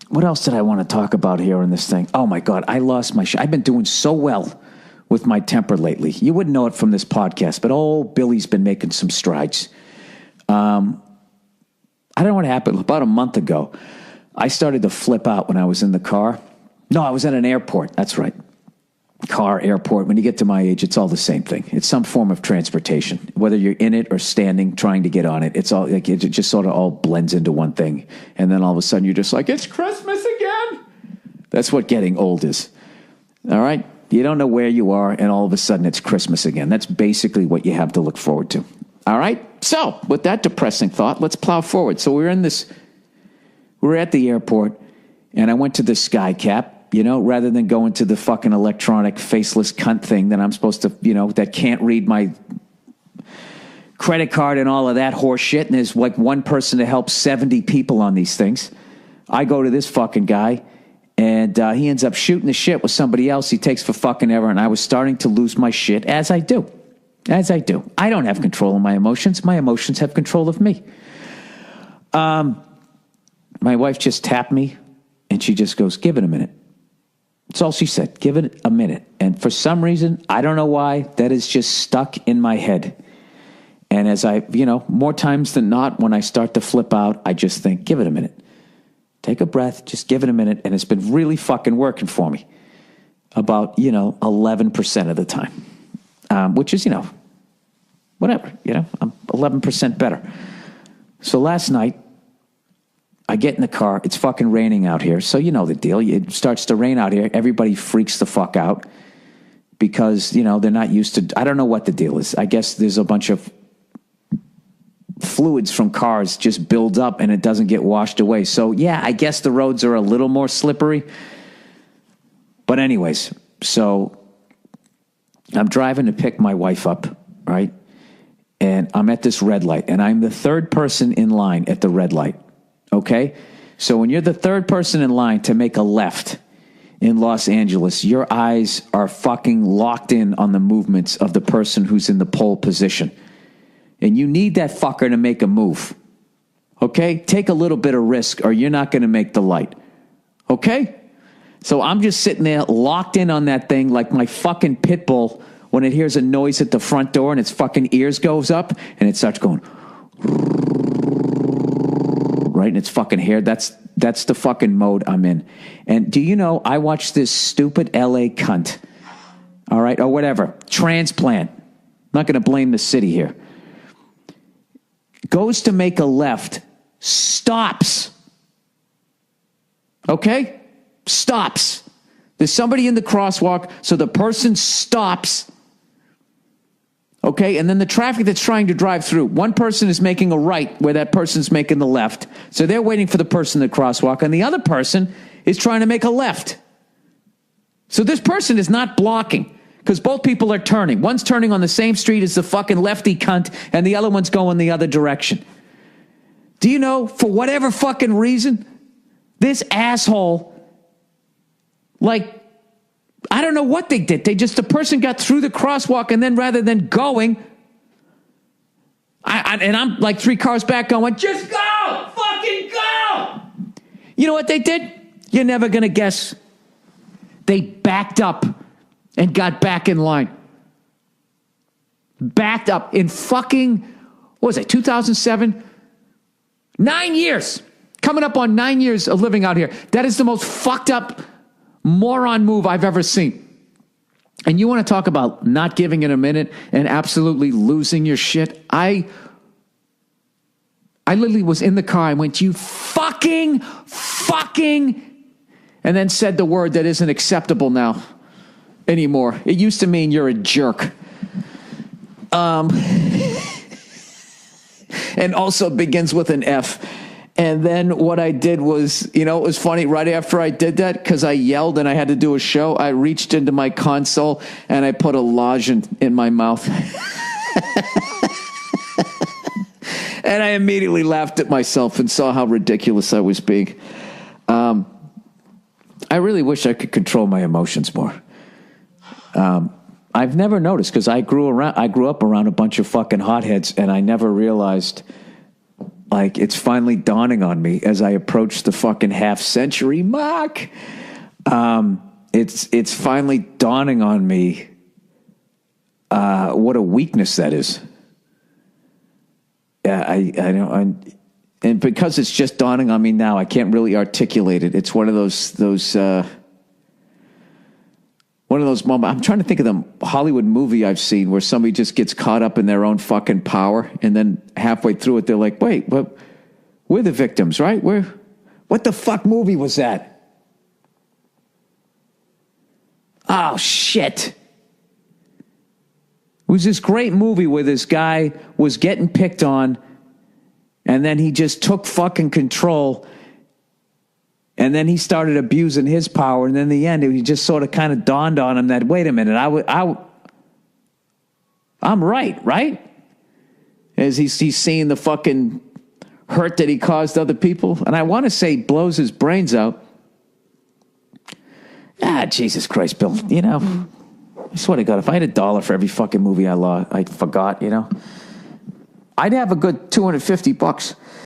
What else did I want to talk about here in this thing? Oh my God, I lost my shit. I've been doing so well with my temper lately. You wouldn't know it from this podcast, but Billy's been making some strides. I don't know what happened. About a month ago, I started to flip out when I was in the car. No, I was at an airport. That's right. Car, airport. When you get to my age, it's all the same thing. It's some form of transportation, whether you're in it or standing, trying to get on it. It's all like it just sort of all blends into one thing. And then all of a sudden, you're just like, it's Christmas again. That's what getting old is. All right. You don't know where you are, and all of a sudden, it's Christmas again. That's basically what you have to look forward to. All right. So, with that depressing thought, let's plow forward. So we're at the airport, and I went to the sky cap. Rather than going to the fucking electronic faceless cunt thing that I'm supposed to, that can't read my credit card and all of that horse shit. And there's like one person to help 70 people on these things. I go to this fucking guy and he ends up shooting the shit with somebody else. He takes for fucking ever. And I was starting to lose my shit as I do. I don't have control of my emotions. My emotions have control of me. My wife just tapped me and she just goes, give it a minute. That's all she said. Give it a minute. And for some reason, I don't know why, that is just stuck in my head. And as more times than not, when I start to flip out, I just think, give it a minute. Take a breath, just give it a minute. And it's been really fucking working for me about, 11% of the time, which is, whatever, I'm 11% better. So last night, I get in the car. It's fucking raining out here. So you know the deal. It starts to rain out here. Everybody freaks the fuck out because, they're not used to, I don't know what the deal is. I guess there's a bunch of fluids from cars just build up and it doesn't get washed away. So yeah, I guess the roads are a little more slippery. But anyways, so I'm driving to pick my wife up, right? And I'm at this red light and I'm the third person in line at the red light. Okay? So when you're the third person in line to make a left in Los Angeles, your eyes are fucking locked in on the movements of the person who's in the pole position. And you need that fucker to make a move. Okay? Take a little bit of risk or you're not going to make the light. Okay? So I'm just sitting there locked in on that thing like my fucking pit bull when it hears a noise at the front door and its fucking ears goes up and it starts going... right? And it's fucking hair. That's the fucking mode I'm in. And do you know, I watched this stupid LA cunt, all right, or whatever, transplant. I'm not going to blame the city here. Goes to make a left, stops. Okay? Stops. There's somebody in the crosswalk, so the person stops. Okay, and then the traffic that's trying to drive through, one person is making a right where that person's making the left. So they're waiting for the person in the crosswalk, and the other person is trying to make a left. So this person is not blocking because both people are turning. One's turning on the same street as the fucking lefty cunt, and the other one's going the other direction. Do you know, for whatever fucking reason, this asshole, I don't know what they did. The person got through the crosswalk and then rather than going, and I'm like 3 cars back going, just go, fucking go. You know what they did? You're never going to guess. They backed up and got back in line. Backed up in fucking, what was it, 2007? 9 years. Coming up on 9 years of living out here. That is the most fucked up moron move I've ever seen. And you want to talk about not giving it a minute and absolutely losing your shit? I literally was in the car. I went, you fucking, and then said the word that isn't acceptable now anymore. It used to mean you're a jerk. And also begins with an F. And then what I did was, it was funny. Right after I did that, because I yelled and I had to do a show, I reached into my console and I put a lozenge in my mouth. And I immediately laughed at myself and saw how ridiculous I was being. I really wish I could control my emotions more. I've never noticed because I grew up around a bunch of fucking hotheads and I never realized like, it's finally dawning on me as I approach the fucking half-century mark. It's finally dawning on me what a weakness that is. Yeah, I know, and because it's just dawning on me now, I can't really articulate it. It's one of those moments. I'm trying to think of the Hollywood movie I've seen where somebody just gets caught up in their own fucking power, and then halfway through it, they're like, "Wait, what? We're the victims, right? What the fuck movie was that?" Oh shit! It was this great movie where this guy was getting picked on, and then he just took fucking control. And then he started abusing his power. And then in the end, it just sort of kind of dawned on him that, wait a minute, I'm right? As he's seeing the fucking hurt that he caused other people. And I want to say blows his brains out. Jesus Christ, Bill, I swear to God, if I had $1 for every fucking movie I forgot, I'd have a good $250.